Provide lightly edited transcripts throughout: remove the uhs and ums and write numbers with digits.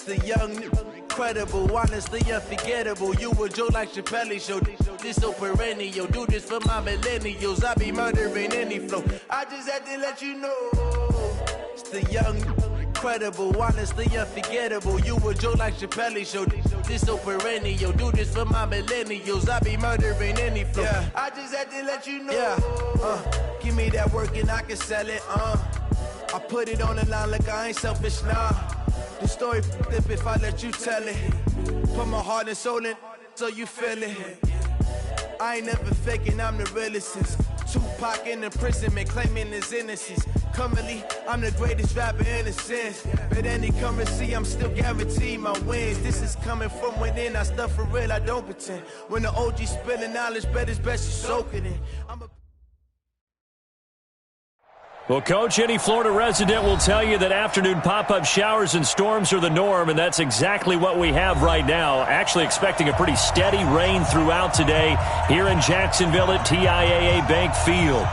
The young, incredible, honestly unforgettable. You a Joe like Chappelle show. This so perennial. Do this for my millennials. I be murdering any flow. I just had to let you know. It's the young, incredible, honestly unforgettable. You a Joe like Chappelle show. This so perennial. Do this for my millennials. I be murdering any flow. Yeah. I just had to let you know. Yeah. Give me that work and I can sell it. I put it on the line like I ain't selfish, nah. The story flip if I let you tell it. Put my heart and soul in so you feel it. I ain't never faking, I'm the realest since Tupac in imprisonment, claiming his innocence. Currently, I'm the greatest rapper in a sense. But any currency, I'm still guaranteed my wins. This is coming from within, I stuff for real, I don't pretend. When the OG spilling knowledge, bet it's best you soak it in. Well, Coach, any Florida resident will tell you that afternoon pop-up showers and storms are the norm, and that's exactly what we have right now. Actually expecting a pretty steady rain throughout today here in Jacksonville at TIAA Bank Field.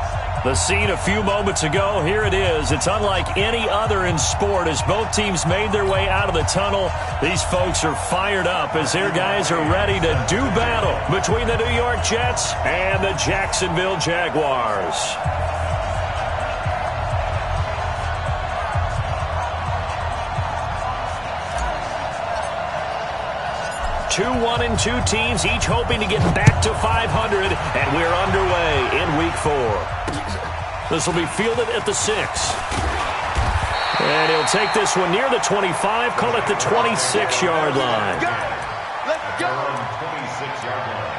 The scene a few moments ago, here it is. It's unlike any other in sport as both teams made their way out of the tunnel. These folks are fired up as their guys are ready to do battle between the New York Jets and the Jacksonville Jaguars. 2-1-2 teams, each hoping to get back to 500, and we're underway in Week 4. This will be fielded at the 6. And he'll take this one near the 25, call it the 26-yard line. Let's go! 26-yard line.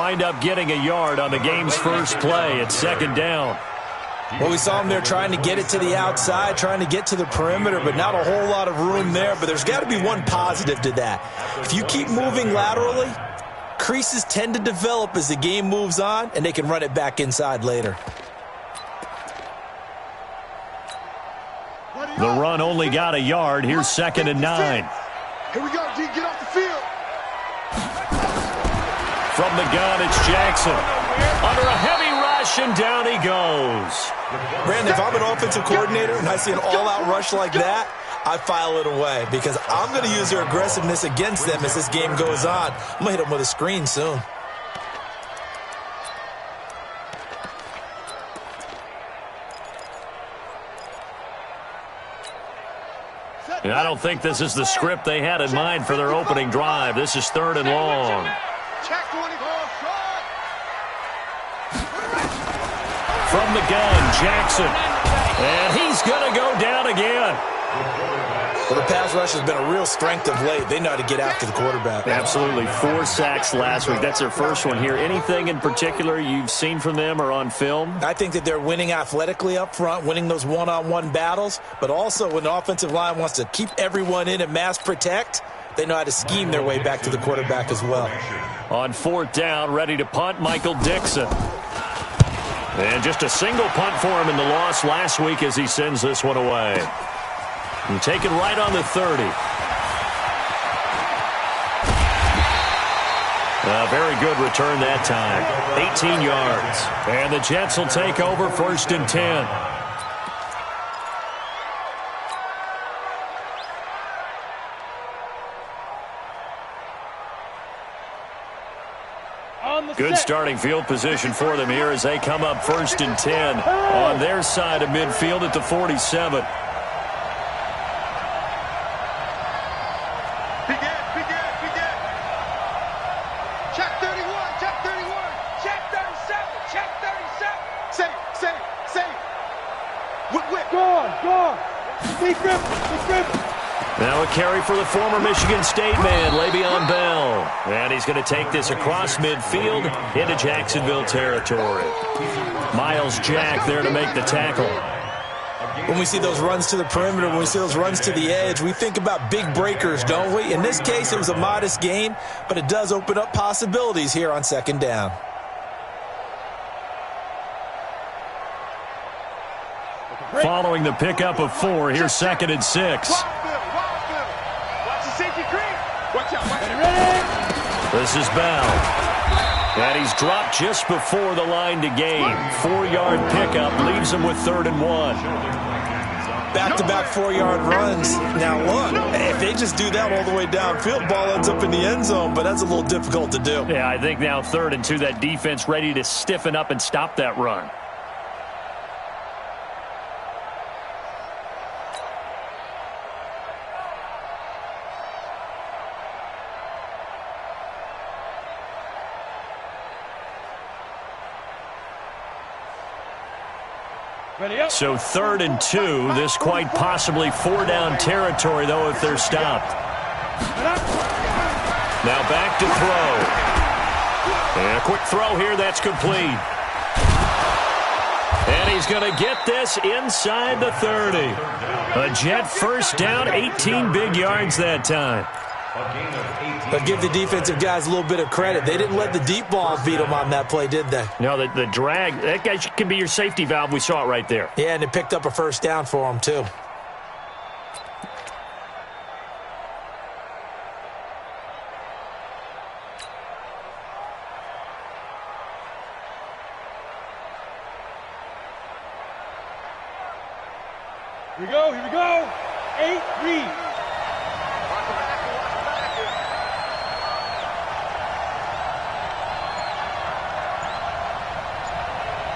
Up getting a yard on the game's first play. It's second down. Well, we saw him there trying to get it to the outside, trying to get to the perimeter, but not a whole lot of room there. But there's got to be one positive to that. If you keep moving laterally, creases tend to develop as the game moves on, and they can run it back inside later. The run only got a yard. Here's 2nd and 9. Here we go, D. Get off the field. From the gun, it's Jackson. Under a heavy rush, and down he goes. Brandon, if I'm an offensive coordinator and I see an all-out rush like that, I file it away because I'm going to use their aggressiveness against them as this game goes on. I'm going to hit them with a screen soon. And I don't think this is the script they had in mind for their opening drive. This is 3rd and long. From the gun, Jackson. And he's going to go down again. Well, the pass rush has been a real strength of late. They know how to get after the quarterback. Absolutely. 4 sacks last week. That's their first one here. Anything in particular you've seen from them or on film? I think that they're winning athletically up front, winning those one-on-one battles, but also when the offensive line wants to keep everyone in and mass protect, they know how to scheme their way back to the quarterback as well. On 4th down, ready to punt, Michael Dixon. And just a single punt for him in the loss last week as he sends this one away. And taken right on the 30. A very good return that time. 18 yards. And the Jets will take over 1st and 10. Good starting field position for them here as they come up 1st and 10 on their side of midfield at the 47. Check 31, check 31, check 37, check 37. Say. Whip. Go on. Big grip. Now a carry for the former Michigan State man, Le'Veon Bell. And he's going to take this across midfield into Jacksonville territory. Miles Jack there to make the tackle. When we see those runs to the perimeter, when we see those runs to the edge, we think about big breakers, don't we? In this case, it was a modest gain, but it does open up possibilities here on second down. Following the pickup of 4, here's 2nd and 6. This is Bell. And he's dropped just before the line to gain. 4-yard pickup leaves him with 3rd and 1. Back-to-back 4-yard runs. Now, look, if they just do that all the way downfield, ball ends up in the end zone, but that's a little difficult to do. Yeah, I think now 3rd and 2, that defense ready to stiffen up and stop that run. So 3rd and 2, this quite possibly 4-down territory, though, if they're stopped. Now back to throw. And a quick throw here, that's complete. And he's going to get this inside the 30. A Jet first down, 18 big yards that time. But give the defensive guys a little bit of credit. They didn't let the deep ball beat them on that play, did they? No, the drag, that guy can be your safety valve. We saw it right there. Yeah, and it picked up a first down for them, too. Here we go, here we go. 8, read.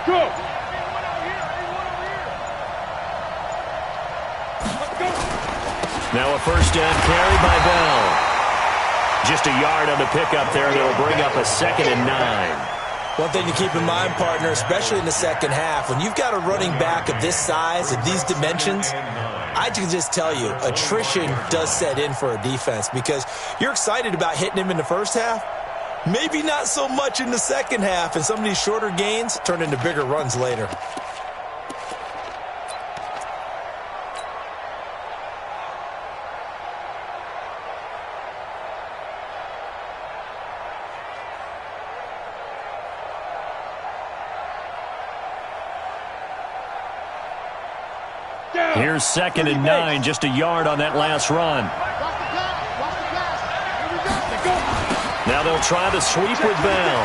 Go! Now a first down carry by Bell. Just a yard on the pickup there. That'll bring up a 2nd and 9. One thing to keep in mind, partner, especially in the second half, when you've got a running back of this size, of these dimensions, I can just tell you, attrition does set in for a defense because you're excited about hitting him in the first half. Maybe not so much in the second half, and some of these shorter gains turn into bigger runs later. Here's 2nd and 9, just a yard on that last run. Now they'll try the sweep with Bell.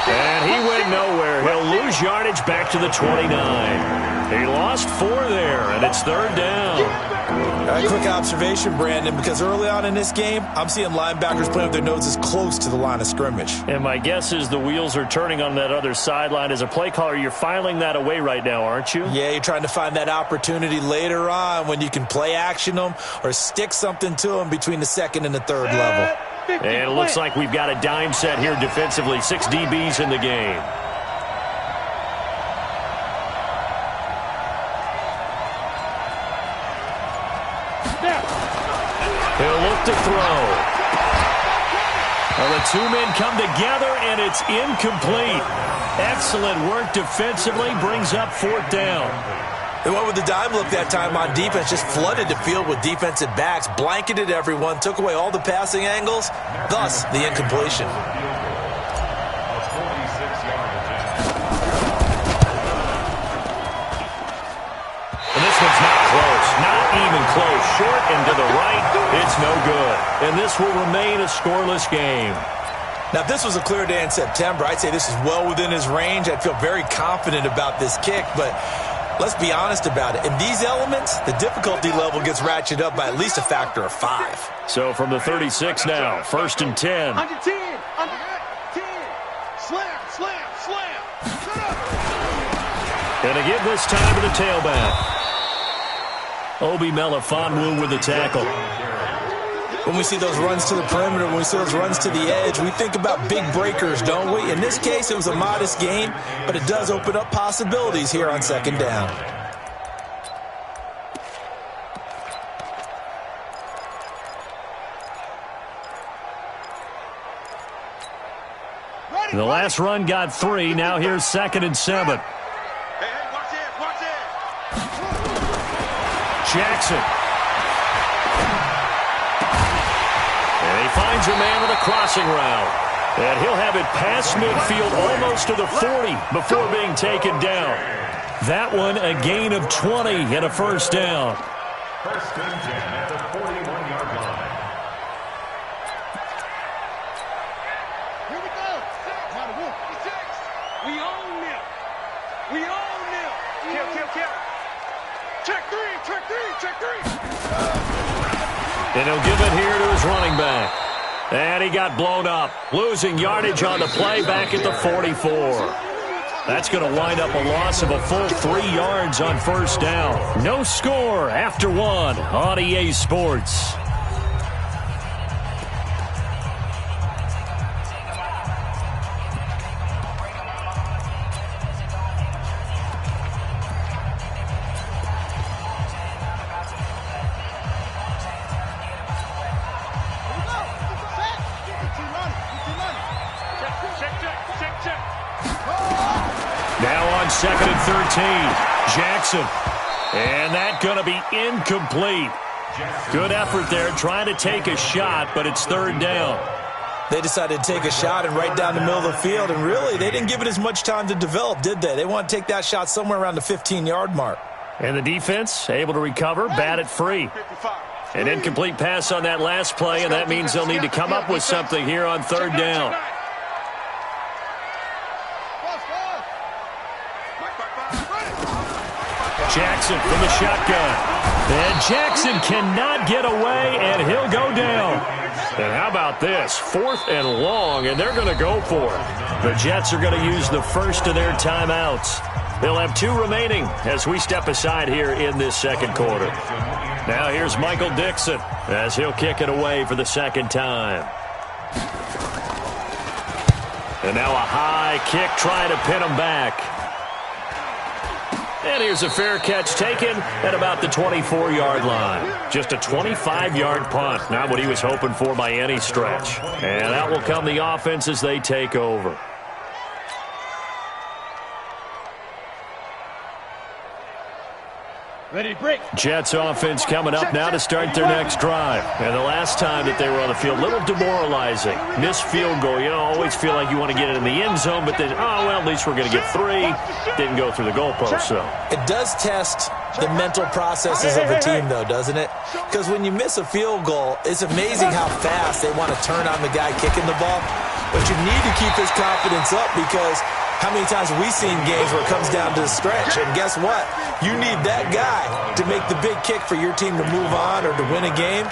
And he went nowhere. He'll lose yardage back to the 29. He lost 4 there, and it's 3rd down. Quick observation, Brandon, because early on in this game, I'm seeing linebackers playing with their noses close to the line of scrimmage. And my guess is the wheels are turning on that other sideline. As a play caller, you're filing that away right now, aren't you? Yeah, you're trying to find that opportunity later on when you can play action them or stick something to them between the 2nd and the 3rd level. And it looks like we've got a dime set here defensively. 6 DBs in the game. He'll look to throw. Well, the 2 men come together, and it's incomplete. Excellent work defensively, brings up 4th down. They went with the dime look that time on defense, just flooded the field with defensive backs, blanketed everyone, took away all the passing angles, thus the incompletion. And this one's not close, not even close. Short and to the right, it's no good. And this will remain a scoreless game. Now, if this was a clear day in September, I'd say this is well within his range. I'd feel very confident about this kick, but let's be honest about it. In these elements, the difficulty level gets ratcheted up by at least a factor of 5. So from the 36 now, 1st and 10. Under 10, under 10. Slam, slam, slam. Shut up. And to give this time to the tailback. Obi Melifonwu with the tackle. When we see those runs to the perimeter, when we see those runs to the edge, we think about big breakers, don't we? In this case, it was a modest gain, but it does open up possibilities here on 2nd down. The last run got 3. Now here's 2nd and 7. Hey, watch it, watch it. Jackson. And he finds a man with a crossing route. And he'll have it past midfield almost to the 40 before being taken down. That one a gain of 20 and a first down. First and 10 at the 41-yard line. Here we go. We own them. We own them. Kill. Check three. And he'll give it here to his running back. And he got blown up, losing yardage on the play back at the 44. That's going to wind up a loss of a full 3 yards on first down. No score after 1 on EA Sports. Now on 2nd and 13, Jackson. And that's going to be incomplete. Good effort there trying to take a shot, but it's 3rd down. They decided to take a shot and right down the middle of the field, and really, they didn't give it as much time to develop, did they? They want to take that shot somewhere around the 15-yard mark. And the defense able to recover, bat it free. An incomplete pass on that last play, and that means they'll need to come up with something here on 3rd down. Jackson from the shotgun. And Jackson cannot get away, and he'll go down. And how about this? 4th and long, and they're going to go for it. The Jets are going to use the first of their timeouts. They'll have 2 remaining as we step aside here in this 2nd quarter. Now here's Michael Dixon as he'll kick it away for the 2nd time. And now a high kick trying to pin him back. And here's a fair catch taken at about the 24-yard line. Just a 25-yard punt, not what he was hoping for by any stretch. And out will come the offense as they take over. Ready to break. Jets offense coming up now to start their next drive. And the last time that they were on the field, a little demoralizing. Missed field goal. You always feel like you want to get it in the end zone, but then, oh, well, at least we're going to get 3. Didn't go through the goalpost, so. It does test the mental processes of a team, though, doesn't it? Because when you miss a field goal, it's amazing how fast they want to turn on the guy kicking the ball. But you need to keep his confidence up because how many times have we seen games where it comes down to the stretch? And guess what? You need that guy to make the big kick for your team to move on or to win a game.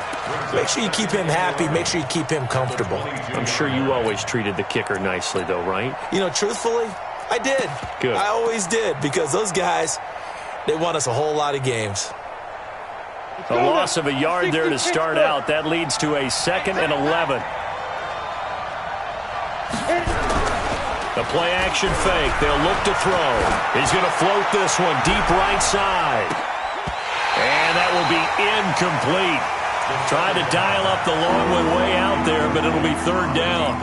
Make sure you keep him happy. Make sure you keep him comfortable. I'm sure you always treated the kicker nicely, though, right? You know, truthfully, I did. Good. I always did because those guys, they won us a whole lot of games. A loss of a yard there to start out. That leads to a 2nd and 11. The play action fake. They'll look to throw. He's going to float this one deep right side. And that will be incomplete. Trying to dial up the long one way out there, but it'll be 3rd down.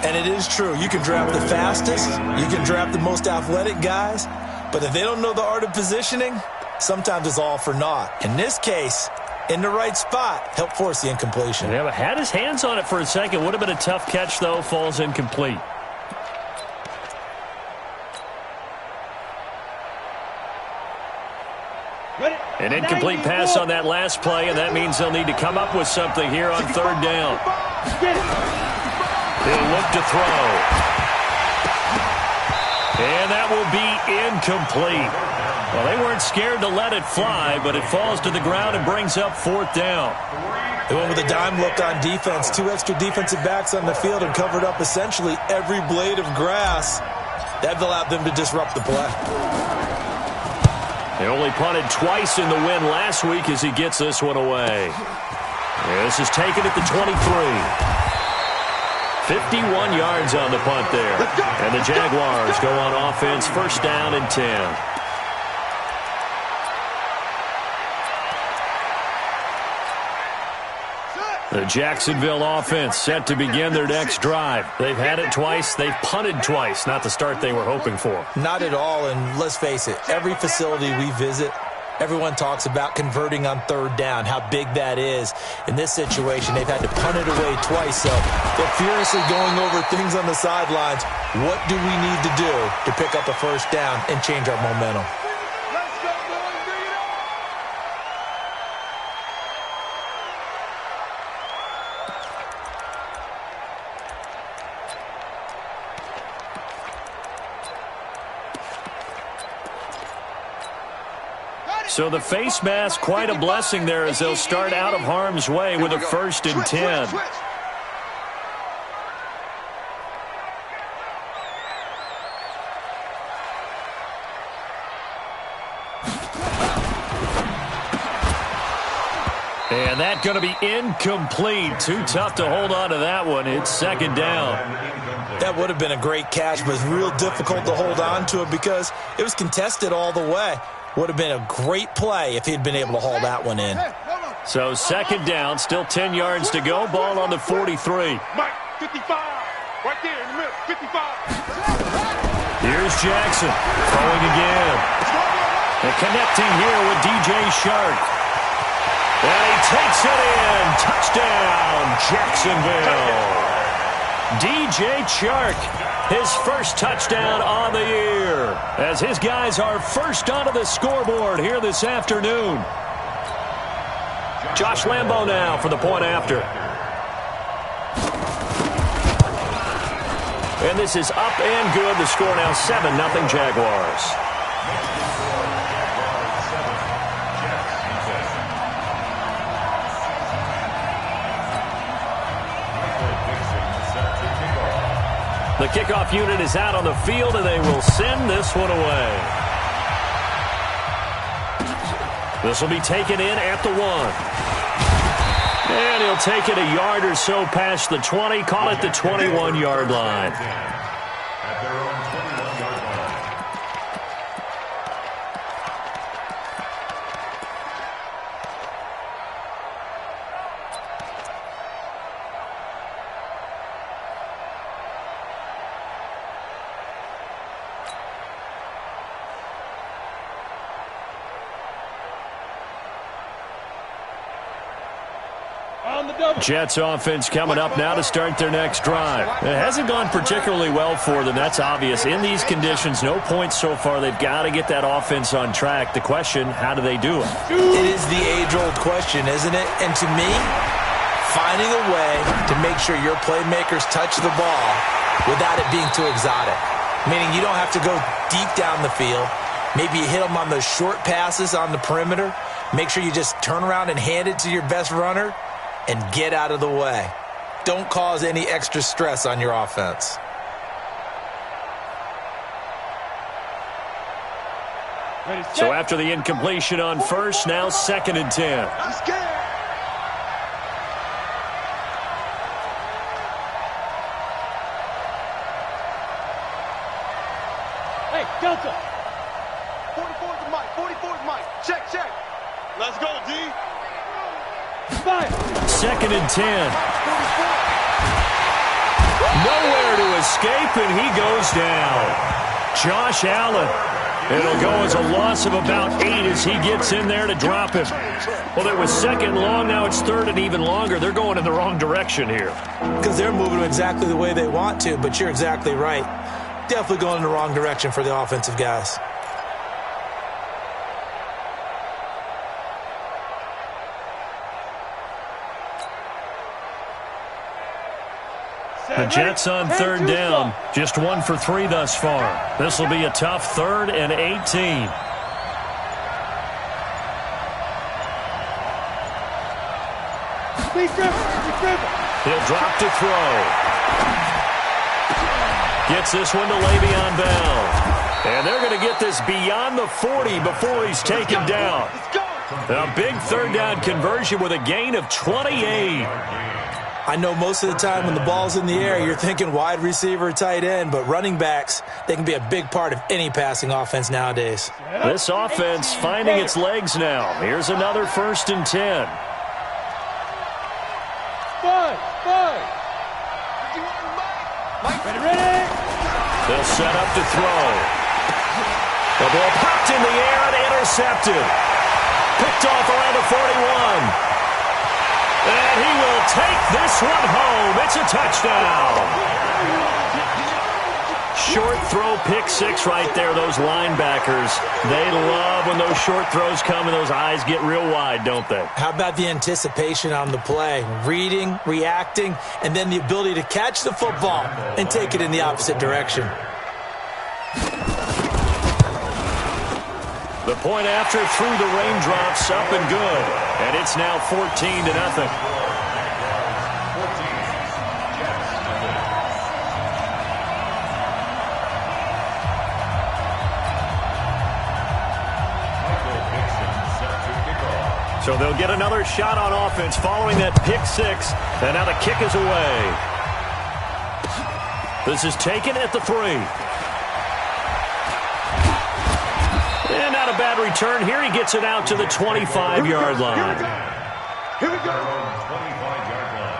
And it is true. You can draft the fastest. You can draft the most athletic guys. But if they don't know the art of positioning, sometimes it's all for naught. In this case, in the right spot, help force the incompletion. Yeah, but had his hands on it for a second. Would have been a tough catch, though. Falls incomplete. An incomplete pass on that last play, and that means they'll need to come up with something here on 3rd down. They'll look to throw. And that will be incomplete. Well, they weren't scared to let it fly, but it falls to the ground and brings up 4th down. They went with a dime look on defense. 2 extra defensive backs on the field and covered up essentially every blade of grass. That allowed them to disrupt the play. They only punted twice in the win last week as he gets this one away. This is taken at the 23. 51 yards on the punt there. And the Jaguars go on offense, 1st down and 10. The Jacksonville offense set to begin their next drive. They've had it twice. They've punted twice. Not the start they were hoping for. Not at all, and let's face it, every facility we visit, everyone talks about converting on third down, how big that is. In this situation, they've had to punt it away twice, so they're furiously going over things on the sidelines. What do we need to do to pick up a first down and change our momentum? So the face mask, quite a blessing there as they'll start out of harm's way with a 1st and 10. And that's going to be incomplete. Too tough to hold on to that one. It's 2nd down. That would have been a great catch, but it's real difficult to hold on to it because it was contested all the way. Would have been a great play if he'd been able to haul that one in. So 2nd down, still 10 yards to go. Ball on the 43. Mike, 55. Right there in the middle, 55. Here's Jackson throwing again. And connecting here with DJ Shark. And he takes it in. Touchdown, Jacksonville. DJ Chark, his first touchdown on the year, as his guys are first onto the scoreboard here this afternoon. Josh Lambo now for the point after. And this is up and good. The score now 7-0 Jaguars. The kickoff unit is out on the field, and they will send this one away. This will be taken in at the 1. And he'll take it a yard or so past the 20, call it the 21-yard line. At their own 21-yard line. Jets offense coming up now to start their next drive. It hasn't gone particularly well for them. That's obvious. In these conditions, no points so far. They've got to get that offense on track. The question, how do they do it? It is the age-old question, isn't it? And to me, finding a way to make sure your playmakers touch the ball without it being too exotic. Meaning you don't have to go deep down the field. Maybe you hit them on those short passes on the perimeter. Make sure you just turn around and hand it to your best runner and get out of the way. Don't cause any extra stress on your offense. So after the incompletion on first, now 2nd and 10. Hey, Delta. 44 to Mike, 44 to Mike. Check, check. Let's go, D. Fire. 2nd and 10. Nowhere to escape, and he goes down. Josh Allen. It'll go as a loss of about 8 as he gets in there to drop him. Well, it was 2nd long. Now it's 3rd and even longer. They're going in the wrong direction here. Because they're moving exactly the way they want to, but you're exactly right. Definitely going in the wrong direction for the offensive guys. The Jets on 3rd down, just 1 for 3 thus far. This will be a tough 3rd and 18. He'll drop to throw. Gets this one to Le'Veon Bell. And they're going to get this beyond the 40 before he's taken down. A big 3rd down conversion with a gain of 28. I know most of the time when the ball's in the air, you're thinking wide receiver, tight end, but running backs, they can be a big part of any passing offense nowadays. This offense finding its legs now. Here's another 1st and 10. Ready. They'll set up to throw. The ball popped in the air and intercepted. Picked off around the 41. And he will take this one home. It's a touchdown. Short throw, pick six right there. Those linebackers, they love when those short throws come and those eyes get real wide, don't they? How about the anticipation on the play? Reading, reacting, and then the ability to catch the football and take it in the opposite direction. The point after through the raindrops, up and good. And it's now 14-0. So they'll get another shot on offense following that pick six. And now the kick is away. This is taken at the 3. And not a bad return. Here he gets it out to the 25-yard line. Here we go. 25-yard line.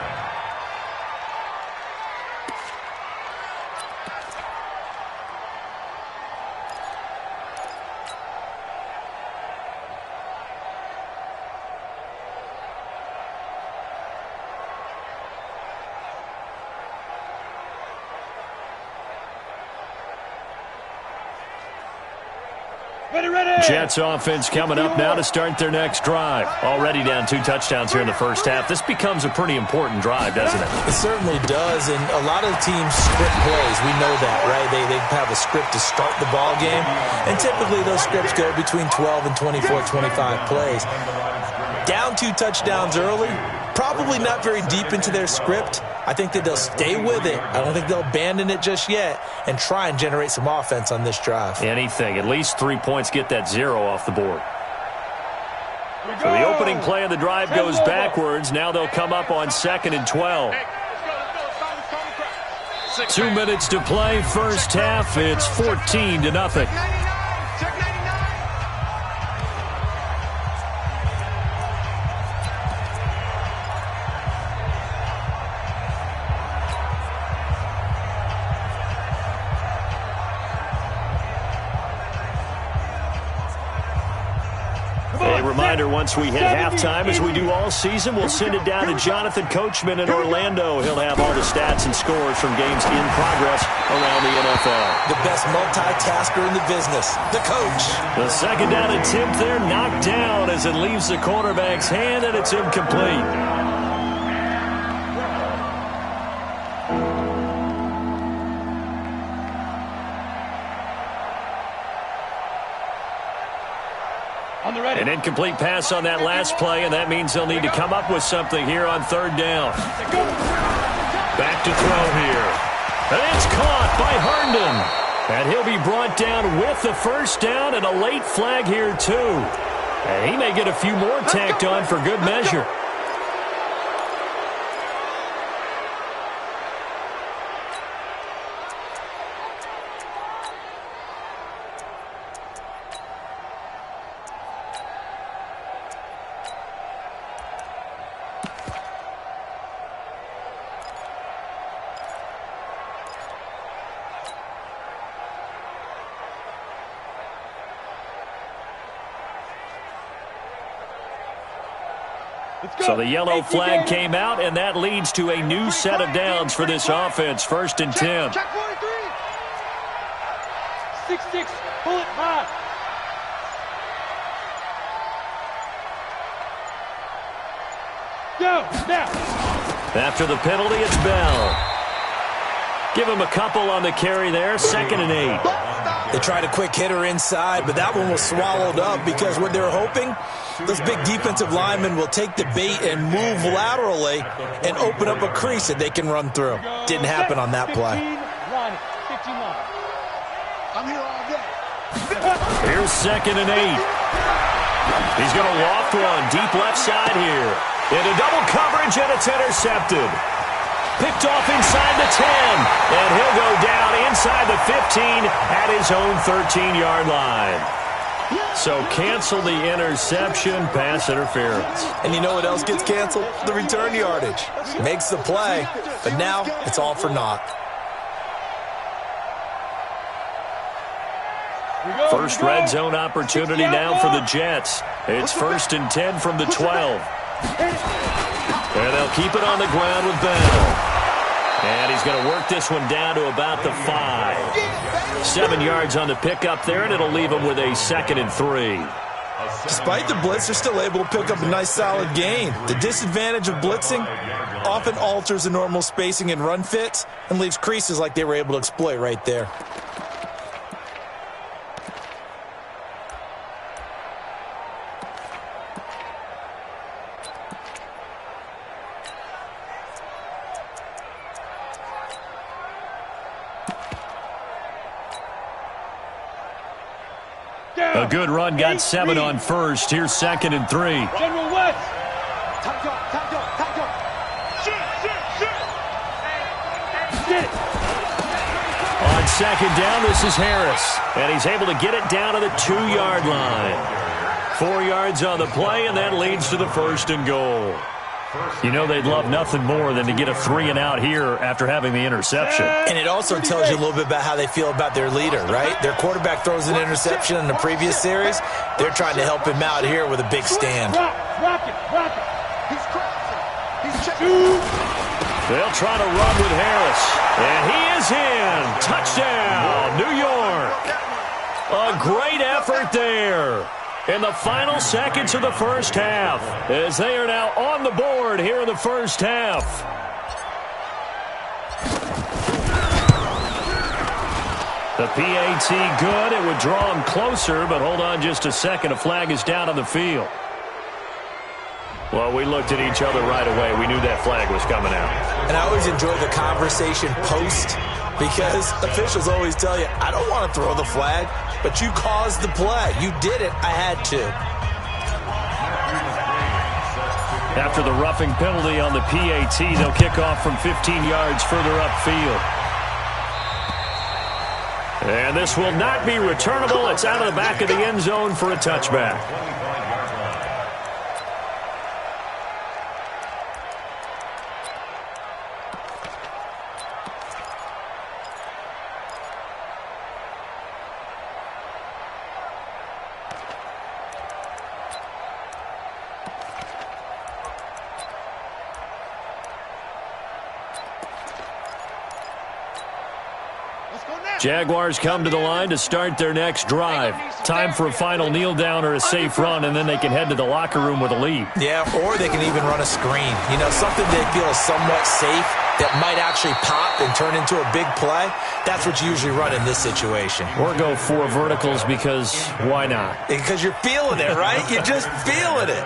Jets offense coming up now to start their next drive. Already down 2 touchdowns here in the first half. This becomes a pretty important drive, doesn't it? It certainly does, and a lot of teams script plays. We know that, right? They have a script to start the ball game, and typically those scripts go between 12 and 24, 25 plays. Down 2 touchdowns early, probably not very deep into their script. I think that they'll stay with it. I don't think they'll abandon it just yet and try and generate some offense on this drive. Anything. At least 3 points, get that 0 off the board. So the opening play of the drive goes backwards. Now they'll come up on 2nd and 12. 2 minutes to play, first half. It's 14-0. Reminder, once we hit halftime, as we do all season, we'll send it down to Jonathan Coachman in Orlando. He'll have all the stats and scores from games in progress around the NFL. The best multitasker in the business, the coach. The second down attempt there knocked down as it leaves the quarterback's hand, and it's incomplete. An incomplete pass on that last play, and that means they'll need to come up with something here on 3rd down. Back to throw here. And it's caught by Herndon. And he'll be brought down with the first down and a late flag here, too. And he may get a few more tacked on for good measure. So the yellow flag came out, and that leads to a new set of downs for this offense. 1st and 10. Check 43. 6-6, pull it high. Go, now. After the penalty, it's Bell. Give him a couple on the carry there. 2nd and 8. They tried a quick hitter inside, but that one was swallowed up because what they're hoping, those big defensive linemen will take the bait and move laterally and open up a crease that they can run through. Didn't happen on that play. 15 line. I'm here all day. Here's 2nd and 8. He's going to loft one deep left side here. Into double coverage, and it's intercepted. Picked off inside the 10, and he'll go down inside the 15 at his own 13-yard line. So cancel the interception, pass interference. And you know what else gets canceled? The return yardage. Makes the play, but now it's all for naught. First red zone opportunity now for the Jets. It's 1st and 10 from the 12. And they'll keep it on the ground with Bell. And he's going to work this one down to about the 5. 7 yards on the pickup there, and it'll leave him with a 2nd and 3. Despite the blitz, they're still able to pick up a nice solid gain. The disadvantage of blitzing often alters the normal spacing and run fits and leaves creases like they were able to exploit right there. A good run, got 7 on first. Here's 2nd and 3. General West. Time go. Shit. On 2nd down, this is Harris. And he's able to get it down to the 2-yard line. 4 yards on the play, and that leads to the 1st and goal. You know they'd love nothing more than to get a 3-and-out here after having the interception. And it also tells you a little bit about how they feel about their leader, right? Their quarterback throws an interception in the previous series. They're trying to help him out here with a big stand. Rock it. He's crossing. He's checking. They'll try to run with Harris. And he is in. Touchdown, New York. A great effort there in the final seconds of the first half, as they are now on the board here in the first half. The PAT good. It would draw him closer, but hold on just a second. A flag is down on the field. Well, we looked at each other right away. We knew that flag was coming out. And I always enjoy the conversation post, because officials always tell you, I don't want to throw the flag, but you caused the play. You did it. I had to. After the roughing penalty on the PAT, they'll kick off from 15 yards further upfield. And this will not be returnable. It's out of the back of the end zone for a touchback. Jaguars come to the line to start their next drive. Time for a final kneel down or a safe run, and then they can head to the locker room with a lead. Yeah, or they can even run a screen. You know, something they feel is somewhat safe that might actually pop and turn into a big play. That's what you usually run in this situation. Or go 4 verticals, because why not? Because you're feeling it, right? You're just feeling it.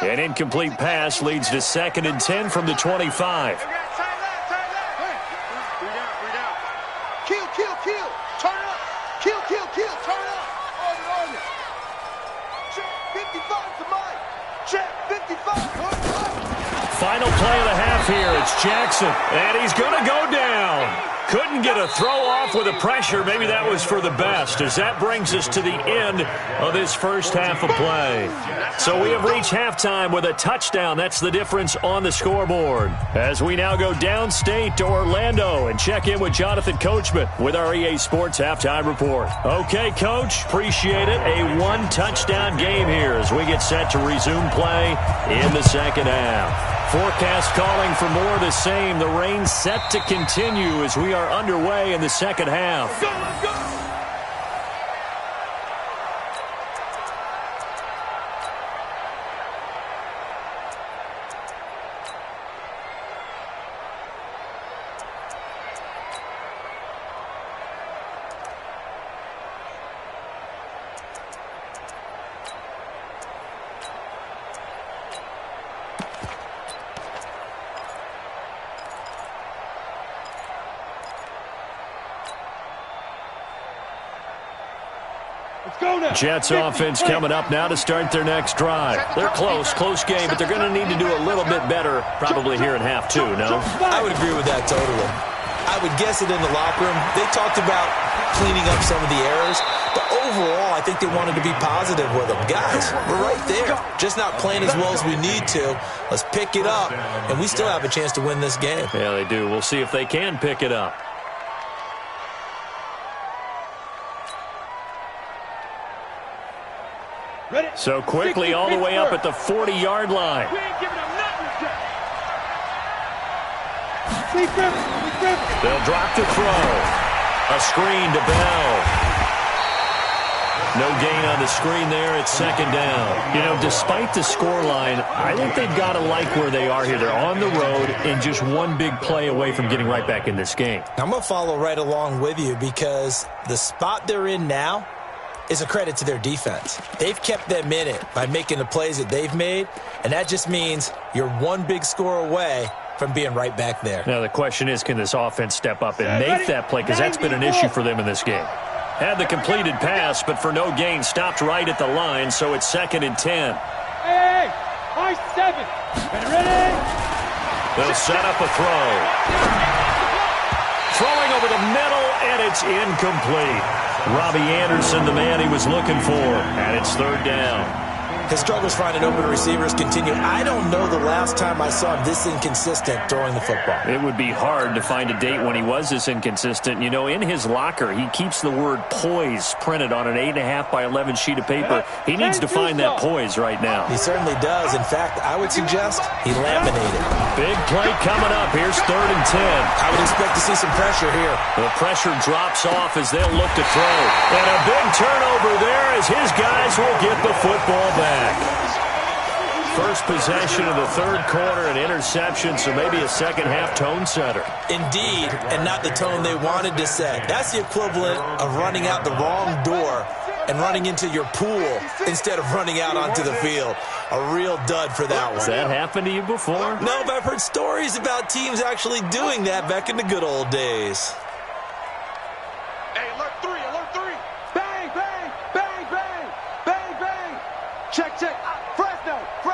An incomplete pass leads to 2nd and 10 from the 25. Turn up. Kill. Turn up. Kill. Turn up. On it. Check 55 to Mike. Check 55. Final play of the half here. It's Jackson, and he's going to go down. Couldn't get a throw off with the pressure. Maybe that was for the best, as that brings us to the end of this first half of play. So we have reached halftime with a touchdown. That's the difference on the scoreboard. As we now go downstate to Orlando and check in with Jonathan Coachman with our EA Sports Halftime Report. Okay, Coach, appreciate it. A 1-touchdown game here as we get set to resume play in the second half. Forecast calling for more of the same. The rain set to continue as we are underway in the second half. Let's go. Let's go now. Jets offense coming up now to start their next drive. They're close game, but they're going to need to do a little bit better probably here in half two, no? I would agree with that totally. I would guess it in the locker room. They talked about cleaning up some of the errors, but overall, I think they wanted to be positive with them. Guys, we're right there. Just not playing as well as we need to. Let's pick it up, and we still have a chance to win this game. Yeah, they do. We'll see if they can pick it up. So quickly all the way up at the 40-yard line. We ain't giving them nothing yet. They'll drop to throw. A screen to Bell. No gain on the screen there. It's second down. You know, despite the scoreline, I think they've got to like where they are here. They're on the road and just one big play away from getting right back in this game. I'm going to follow right along with you because the spot they're in now is a credit to their defense. They've kept them in it by making the plays that they've made, and that just means you're one big score away from being right back there. Now the question is, can this offense step up and make that play? Because that's been an issue for them in this game. Had the completed pass, but for no gain, stopped right at the line, so it's 2nd and 10. Hey, high 7. Ready? They'll set up a throw. Throwing over the middle, and it's incomplete. Robbie Anderson, the man he was looking for, and it's 3rd down. His struggles finding open receivers continue. I don't know the last time I saw him this inconsistent throwing the football. It would be hard to find a date when he was this inconsistent. You know, in his locker, he keeps the word poise printed on an 8.5 by 11 sheet of paper. He needs to find that poise right now. He certainly does. In fact, I would suggest he laminated. Big play coming up. Here's 3rd and 10. I would expect to see some pressure here. The pressure drops off as they'll look to throw. And a big turnover there as his guys will get the football back. First possession of the 3rd quarter, an interception, so maybe a second-half tone setter. Indeed, and not the tone they wanted to set. That's the equivalent of running out the wrong door and running into your pool instead of running out onto the field. A real dud for that one. Has that happened to you before? No, but I've heard stories about teams actually doing that back in the good old days. Hey, alert 3. Bang, bang, bang, bang, bang, bang. Check. Fresno.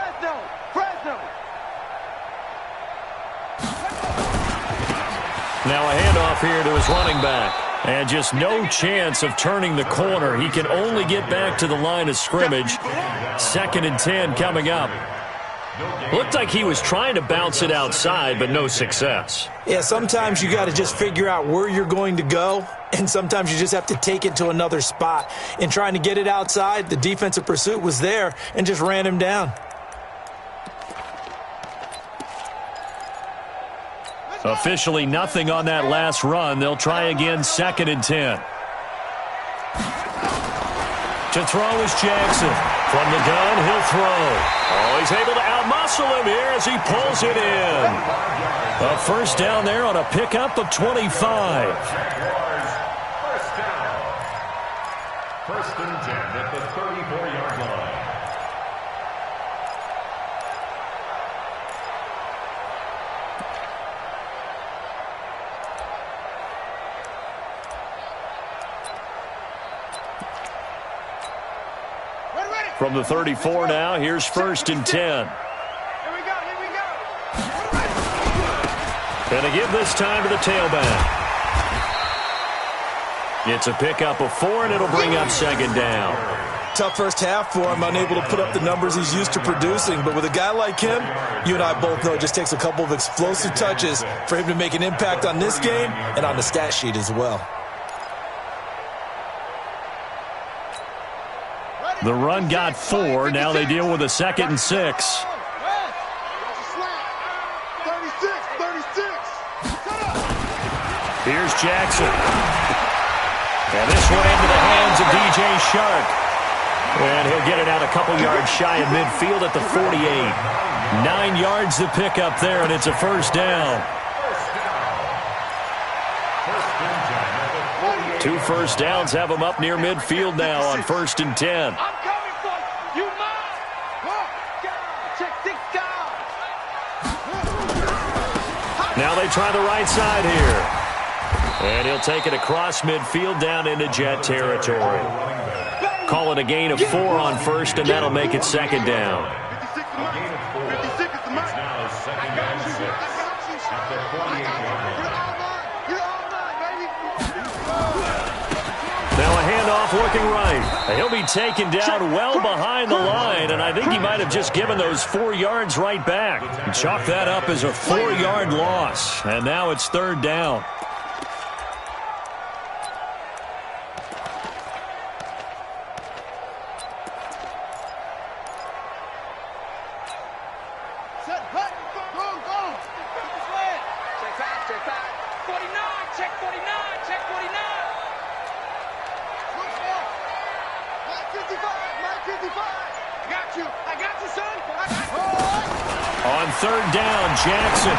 Now a handoff here to his running back. And just no chance of turning the corner. He can only get back to the line of scrimmage. 2nd and 10 coming up. Looked like he was trying to bounce it outside, but no success. Yeah, sometimes you got to just figure out where you're going to go, and sometimes you just have to take it to another spot. In trying to get it outside, the defensive pursuit was there and just ran him down. Officially nothing on that last run. They'll try again, 2nd and 10. To throw is Jackson. From the gun, he'll throw. Oh, he's able to outmuscle him here as he pulls it in. A 1st down there on a pickup of 25. First and 10 at the 34-yard line. From the 34 now, here's 1st and 10. Here we go. Gonna give this time to the tailback. It's a pickup of 4, and it'll bring up 2nd down. Tough first half for him, unable to put up the numbers he's used to producing. But with a guy like him, you and I both know it just takes a couple of explosive touches for him to make an impact on this game and on the stat sheet as well. The run got 4. Now they deal with a 2nd and 6. 36. Here's Jackson. And this one into the hands of DJ Shark. And he'll get it out a couple yards shy of midfield at the 48. 9 yards to pick up there, and it's a 1st down. 2 1st downs have them up near midfield now on 1st and 10. I'm coming for you. You mine. Check 6 guys. Now they try the right side here. And he'll take it across midfield down into Jet territory. Bang, Call it a gain of 4 on first, and that'll make it second down. A gain of 4. It's now second and 6 at the 48-yard line. Now a handoff looking right. He'll be taken down well behind the line, and I think he might have just given those 4 yards right back. And chalk that up as a 4-yard loss, and now it's third down. On third down, Jackson.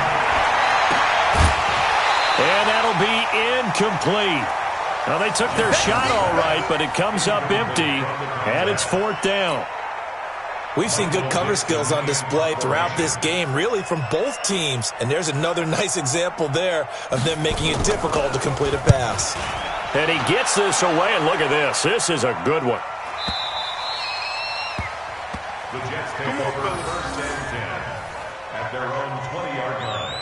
And that'll be incomplete. Well, they took their shot all right, but it comes up empty, and it's fourth down. We've seen good cover skills on display throughout this game, really from both teams. And there's another nice example there of them making it difficult to complete a pass. And he gets this away, and look at this. This is a good one. The Jets take over first and 10 at their own 20-yard line.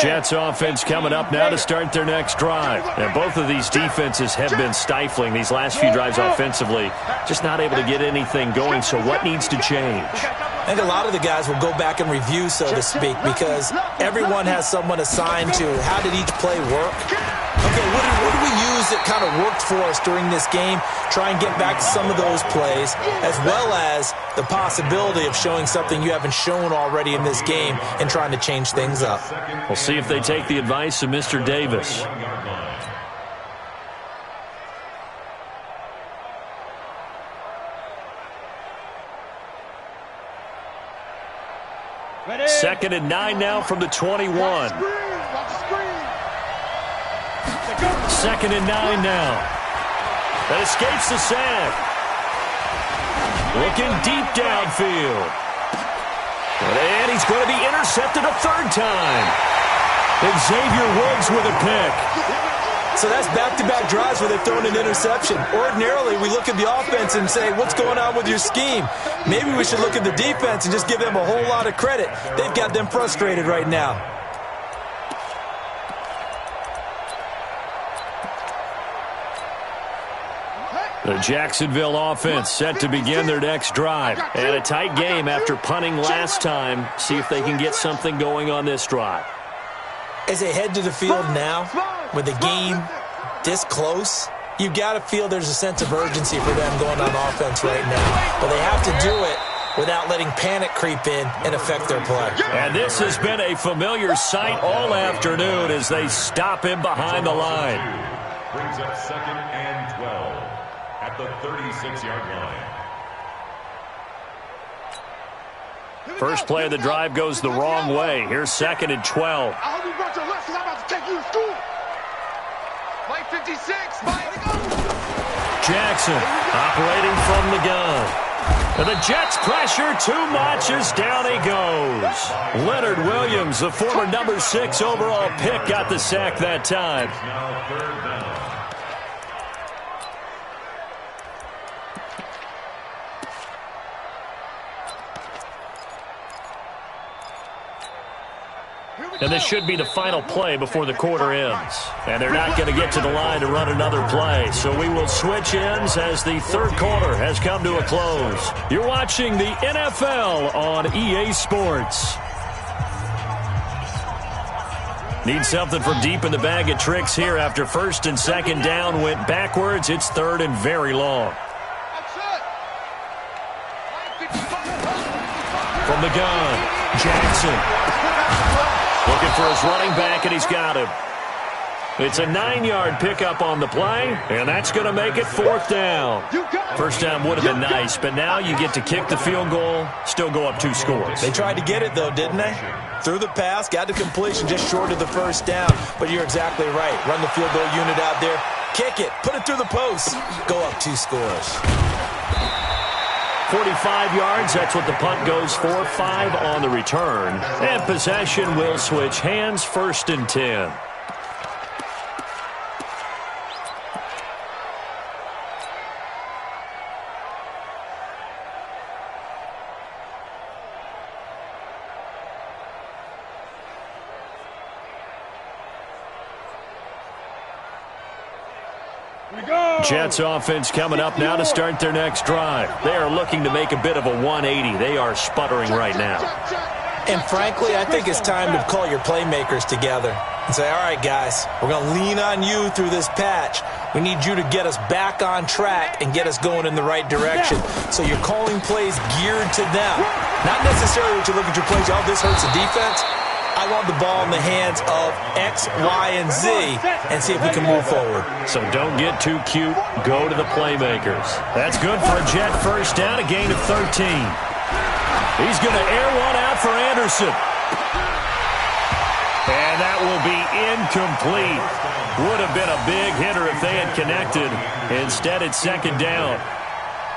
Jets offense coming up now to start their next drive. And both of these defenses have been stifling these last few drives offensively. Just not able to get anything going, so what needs to change? I think a lot of the guys will go back and review, so to speak, because everyone has someone assigned to how did each play work. Okay, what did we use that kind of worked for us during this game? Try and get back to some of those plays, as well as the possibility of showing something you haven't shown already in this game and trying to change things up. We'll see if they take the advice of Mr. Davis. Second and 9 now from the 21. Second and 9 now. That escapes the sack. Looking deep downfield. And he's going to be intercepted a third time. Xavier Woods with a pick. So that's back-to-back drives where they've thrown an interception. Ordinarily, we look at the offense and say, what's going on with your scheme? Maybe we should look at the defense and just give them a whole lot of credit. They've got them frustrated right now. The Jacksonville offense set to begin their next drive. And a tight game after punting last time. See if they can get something going on this drive. As they head to the field now, with the game this close, you've got to feel there's a sense of urgency for them going on offense right now. But they have to do it without letting panic creep in and affect their play. And this has been a familiar sight all afternoon as they stop him behind the line. Brings up second and 12 at the 36-yard line. First play of the drive goes the wrong way. Here's second and 12. I hope you brought your left because I'm about to take you to school. Mike 56. Jackson operating from the gun. And the Jets pressure too much as down he goes. Leonard Williams, the former number 6 overall pick, got the sack that time. Now third down. And this should be the final play before the quarter ends. And they're not going to get to the line to run another play. So we will switch ends as the third quarter has come to a close. You're watching the NFL on EA Sports. Need something from deep in the bag of tricks here after first and second down went backwards. It's third and very long. From the gun, Jackson. Looking for his running back, and he's got him. It's a 9-yard pickup on the play, and that's going to make it 4th down. First down would have been nice, but now you get to kick the field goal, still go up 2 scores. They tried to get it, though, didn't they? Threw the pass, got to completion, just short of the first down. But you're exactly right. Run the field goal unit out there, kick it, put it through the post, go up 2 scores. 45 yards, that's what the punt goes for. 5 on the return. And possession will switch hands, 1st and 10. Jets offense coming up now to start their next drive. They are looking to make a bit of a 180. They are sputtering right now. And frankly, I think it's time to call your playmakers together and say, all right, guys, we're going to lean on you through this patch. We need you to get us back on track and get us going in the right direction. So you're calling plays geared to them. Not necessarily what you look at your plays, oh, this hurts the defense. I want the ball in the hands of X, Y, and Z and see if we can move forward. So don't get too cute. Go to the playmakers. That's good for a Jet first down, a gain of 13. He's going to air one out for Anderson. And that will be incomplete. Would have been a big hitter if they had connected. Instead, it's 2nd down.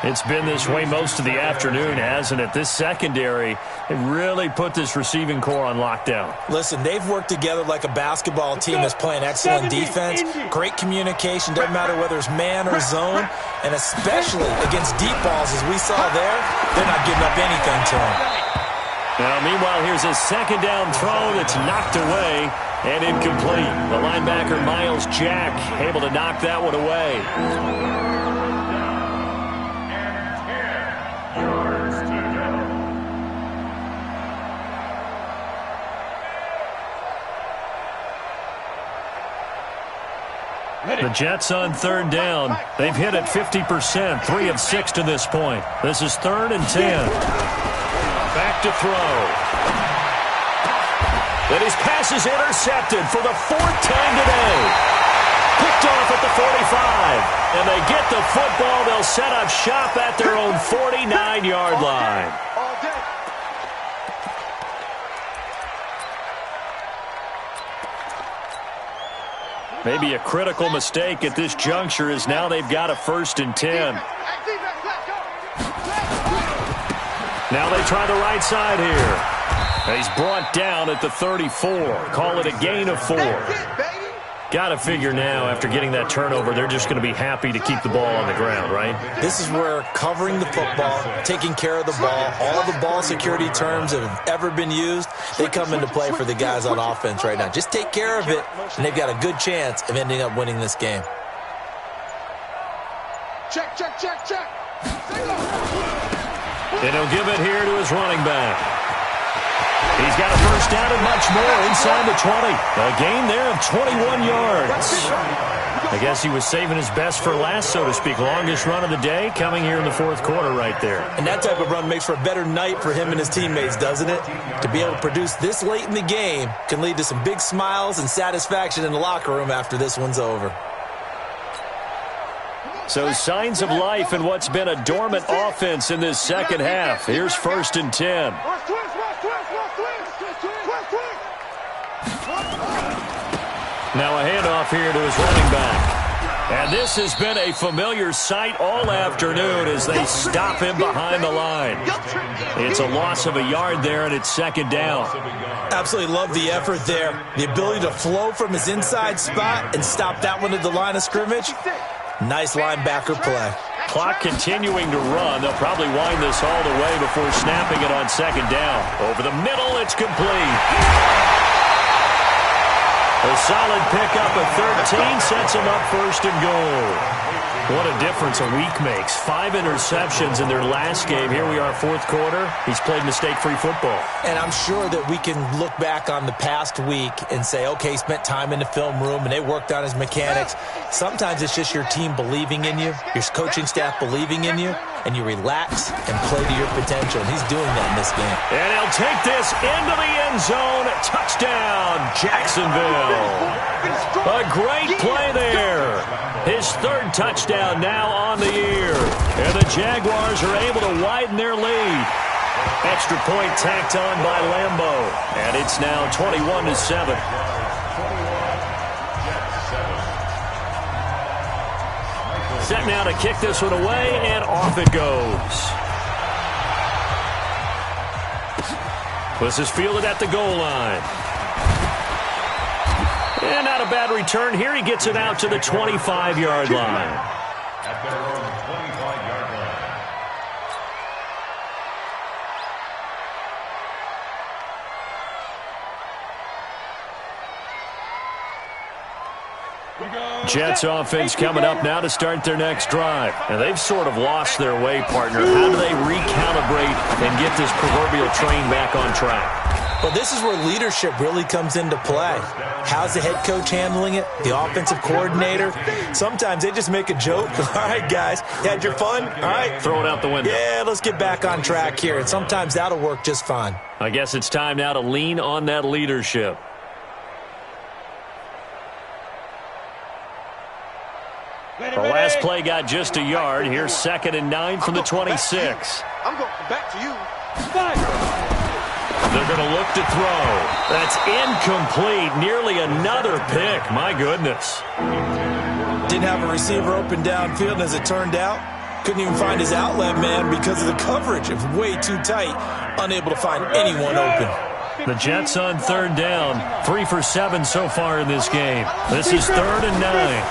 It's been this way most of the afternoon, hasn't it? This secondary, they really put this receiving core on lockdown. Listen, they've worked together like a basketball team that's playing excellent defense. Great communication, doesn't matter whether it's man or zone. And especially against deep balls, as we saw there, they're not giving up anything to them. Now, meanwhile, here's a 2nd down throw that's knocked away and incomplete. The linebacker, Miles Jack, able to knock that one away. The Jets on 3rd down. They've hit it 50%, 3 of 6 to this point. This is 3rd and 10. Back to throw. And his pass is intercepted for the 4th time today. Picked off at the 45. And they get the football. They'll set up shop at their own 49-yard line. Maybe a critical mistake at this juncture is now they've got a 1st and 10. Now they try the right side here. He's brought down at the 34. Call it a gain of 4. Got to figure now, after getting that turnover, they're just going to be happy to keep the ball on the ground, right? This is where covering the football, taking care of the ball, all the ball security terms that have ever been used, they come into play for the guys on offense right now. Just take care of it, and they've got a good chance of ending up winning this game. Check, check, check, check. And he'll give it here to his running back. He's got a first down and much more inside the 20. A gain there of 21 yards. I guess he was saving his best for last, so to speak. Longest run of the day coming here in the 4th quarter right there. And that type of run makes for a better night for him and his teammates, doesn't it? To be able to produce this late in the game can lead to some big smiles and satisfaction in the locker room after this one's over. So signs of life in what's been a dormant offense in this 2nd half. Here's 1st and 10. Now a handoff here to his running back. And this has been a familiar sight all afternoon as they stop him behind the line. It's a loss of a yard there, and it's 2nd down. Absolutely love the effort there. The ability to flow from his inside spot and stop that one at the line of scrimmage. Nice linebacker play. Clock continuing to run. They'll probably wind this all the way before snapping it on 2nd down. Over the middle, it's complete. A solid pickup of 13 sets him up 1st and goal. What a difference a week makes. 5 interceptions in their last game. Here we are, 4th quarter. He's played mistake-free football. And I'm sure that we can look back on the past week and say, okay, he spent time in the film room and they worked on his mechanics. Sometimes it's just your team believing in you, your coaching staff believing in you, and you relax and play to your potential. And he's doing that in this game. And he'll take this into the end zone. Touchdown, Jacksonville. A great play there. His third touchdown now on the year. And the Jaguars are able to widen their lead. Extra point tacked on by Lambo. And it's now 21-7. Set now to kick this one away, and off it goes. This is fielded at the goal line. And not a bad return here. He gets it out to the 25-yard line. At their own 25-yard line. Jets offense coming up now to start their next drive. And they've sort of lost their way, partner. How do they recalibrate and get this proverbial train back on track? Well, this is where leadership really comes into play. How's the head coach handling it? The offensive coordinator? Sometimes they just make a joke. All right, guys, you had your fun? All right. Throw it out the window. Yeah, let's get back on track here. And sometimes that'll work just fine. I guess it's time now to lean on that leadership. The last play got just a yard. Here's 2nd and 9 from the 26. I'm going back to you. They're going to look to throw. That's incomplete. Nearly another pick. My goodness. Didn't have a receiver open downfield, and as it turned out, couldn't even find his outlet man because of the coverage. It was way too tight. Unable to find anyone open. The Jets on 3rd down. 3 for 7 so far in this game. This is 3rd and 9.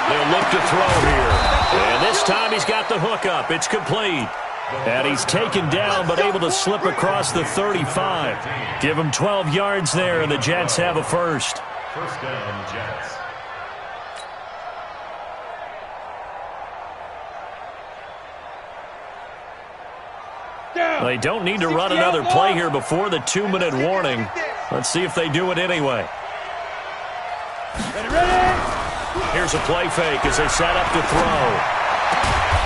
They'll look to throw here. And this time he's got the hook up. It's complete. And he's taken down but able to slip across the 35. Give him 12 yards there, and the Jets have a first. First down, Jets. They don't need to run another play here before the 2-minute warning. Let's see if they do it anyway. Here's a play fake as they set up to throw.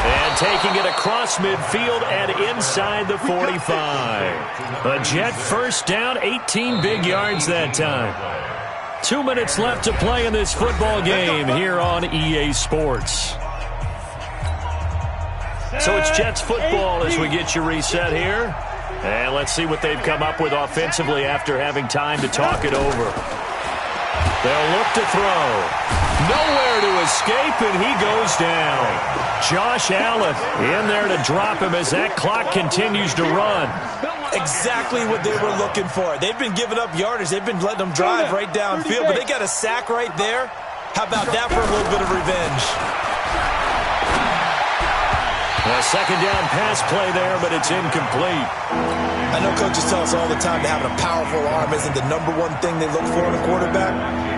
And taking it across midfield and inside the 45. A Jet first down, 18 big yards that time. 2 minutes left to play in this football game here on EA Sports. So it's Jets football as we get you reset here. And let's see what they've come up with offensively after having time to talk it over. They'll look to throw. Nowhere to escape, and he goes down. Josh Allen in there to drop him as that clock continues to run. Exactly what they were looking for. They've been giving up yardage. They've been letting them drive right downfield, but they got a sack right there. How about that for a little bit of revenge? A 2nd down pass play there, but it's incomplete. I know coaches tell us all the time that having a powerful arm isn't the #1 thing they look for in a quarterback.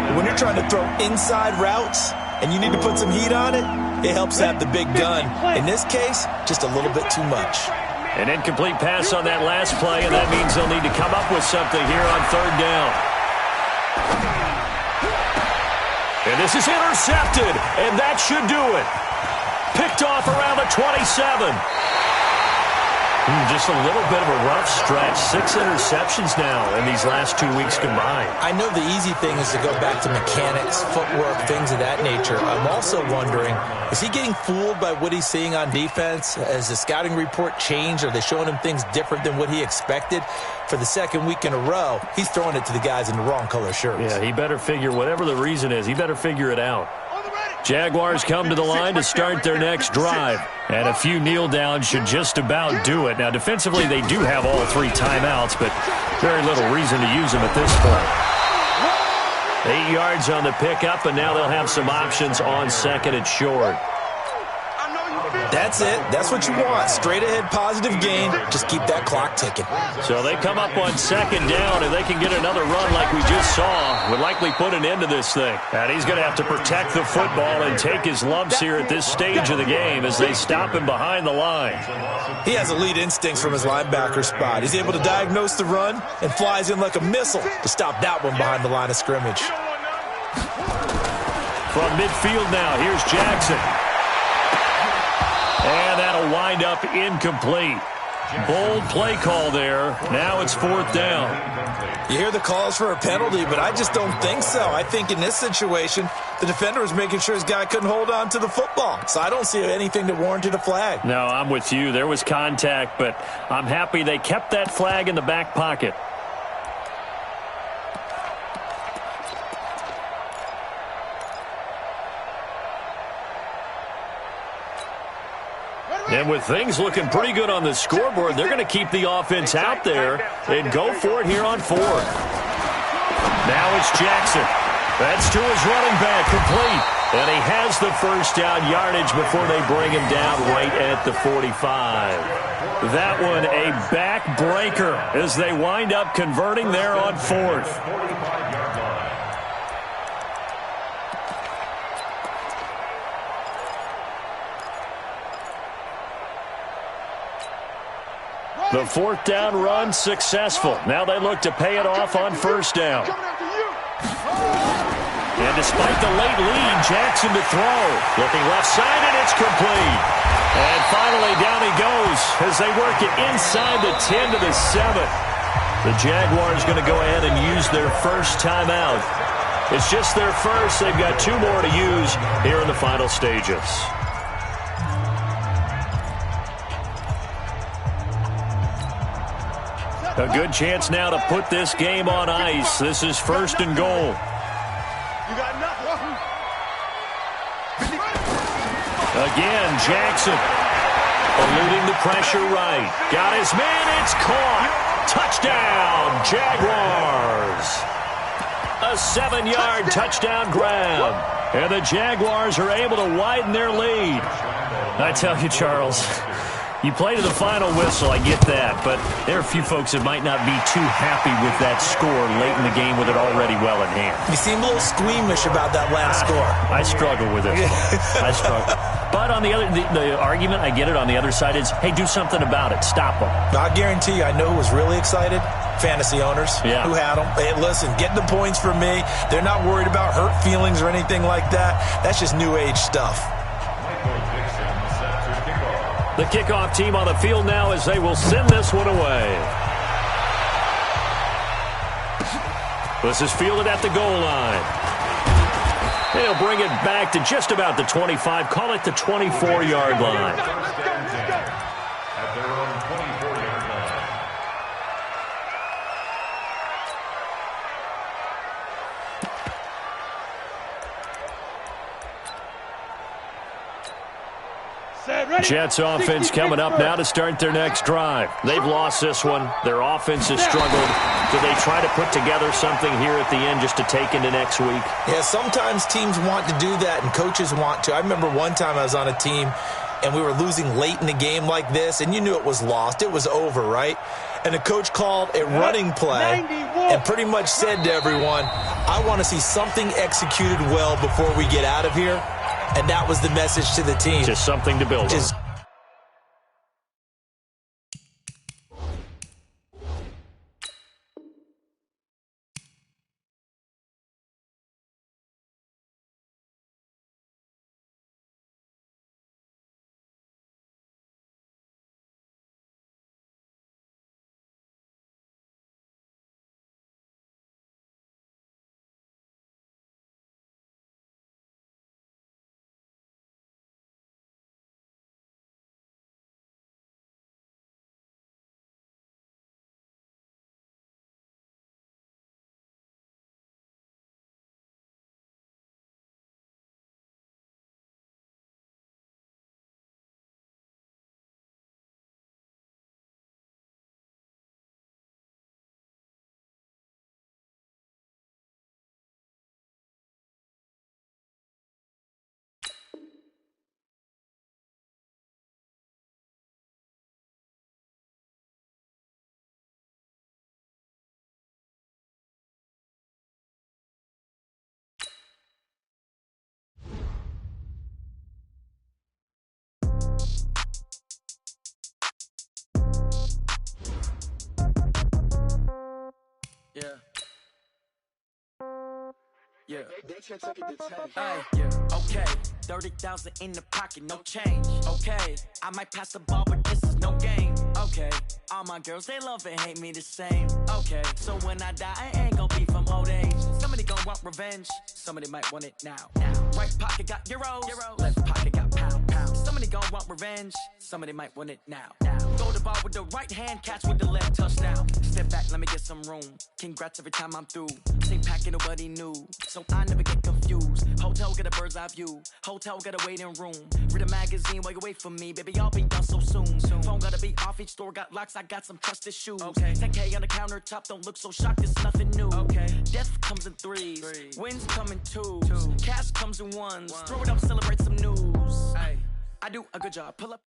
But when you're trying to throw inside routes and you need to put some heat on it, it helps to have the big gun. In this case, just a little bit too much. An incomplete pass on that last play, and that means they'll need to come up with something here on 3rd down. And this is intercepted, and that should do it. Picked off around the 27. Just a little bit of a rough stretch. 6 interceptions now in these last 2 weeks combined. I know the easy thing is to go back to mechanics, footwork, things of that nature. I'm also wondering, is he getting fooled by what he's seeing on defense? Has the scouting report changed? Are they showing him things different than what he expected? For the 2nd week in a row, he's throwing it to the guys in the wrong color shirts. Yeah, he better figure, whatever the reason is, he better figure it out. Jaguars come to the line to start their next drive. And a few kneel downs should just about do it. Now, defensively, they do have all 3 timeouts, but very little reason to use them at this point. 8 yards on the pickup, and now they'll have some options on 2nd and short. That's it. That's what you want. Straight ahead positive gain. Just keep that clock ticking. So they come up on 2nd down, and they can get another run like we just saw. Would likely put an end to this thing. And he's going to have to protect the football and take his lumps here at this stage of the game as they stop him behind the line. He has elite instincts from his linebacker spot. He's able to diagnose the run and flies in like a missile to stop that one behind the line of scrimmage. From midfield now, here's Jackson. And that'll wind up incomplete. Bold play call there. Now it's 4th down. You hear the calls for a penalty, but I just don't think so. I think in this situation, the defender was making sure his guy couldn't hold on to the football. So I don't see anything that warranted a flag. No, I'm with you. There was contact, but I'm happy they kept that flag in the back pocket. And with things looking pretty good on the scoreboard, they're going to keep the offense out there and go for it here on 4th. Now it's Jackson. That's to his running back, complete. And he has the first down yardage before they bring him down right at the 45. That one a backbreaker as they wind up converting there on 4th. The 4th down run successful. Now they look to pay it off on 1st down. And despite the late lead, Jackson to throw. Looking left side, and it's complete. And finally down he goes as they work it inside the 10 to the 7. The Jaguars going to go ahead and use their first timeout. It's just their first. They've got 2 more to use here in the final stages. A good chance now to put this game on ice. This is 1st and goal. You got nothing. Again, Jackson eluding the pressure right. Got his man. It's caught. Touchdown, Jaguars. A 7-yard touchdown grab. And the Jaguars are able to widen their lead. I tell you, Charles, you play to the final whistle, I get that, but there are a few folks that might not be too happy with that score late in the game with it already well in hand. You seem a little squeamish about that last score. I struggle with it. I struggle. But on the other, the argument, I get it, on the other side is, hey, do something about it. Stop them. I guarantee you, I know who was really excited. Fantasy owners who had them. Hey, listen, get the points from me. They're not worried about hurt feelings or anything like that. That's just new age stuff. The kickoff team on the field now as they will send this one away. This is fielded at the goal line. They'll bring it back to just about the 25. Call it the 24-yard line. At their own 24-yard line. Jets offense coming up now to start their next drive. They've lost this one. Their offense has struggled. Do they try to put together something here at the end just to take into next week? Yeah, sometimes teams want to do that and coaches want to. I remember one time I was on a team and we were losing late in the game like this, and you knew it was lost. It was over, right? And the coach called a running play and pretty much said to everyone, I want to see something executed well before we get out of here. And that was the message to the team. Just something to build on. Yeah. Hey, yeah. Okay. 30,000 in the pocket, no change. Okay. I might pass the ball, but this is no game. Okay. All my girls, they love and hate me the same. Okay. So when I die, I ain't gonna be from old age. Somebody gon' want revenge. Somebody might want it now. Right pocket got euros. Left pocket got pound. Somebody gon' want revenge. Somebody might want it now. Go the ball with the right hand, catch with the left, touchdown. Step back, let me get some room. Congrats every time I'm through. Same packet, nobody new, so I never get confused. Hotel get a bird's eye view. Hotel got a waiting room. Read a magazine while you wait for me, baby. I'll be done so soon. Phone gotta be off. Each store got locks. I got some trusted shoes. Okay. 10K on the countertop. Don't look so shocked. It's nothing new. Okay. Death comes in threes. Wins come in twos. Cash comes in ones. Throw it up, celebrate some news. Ay. I do a good job. Pull up.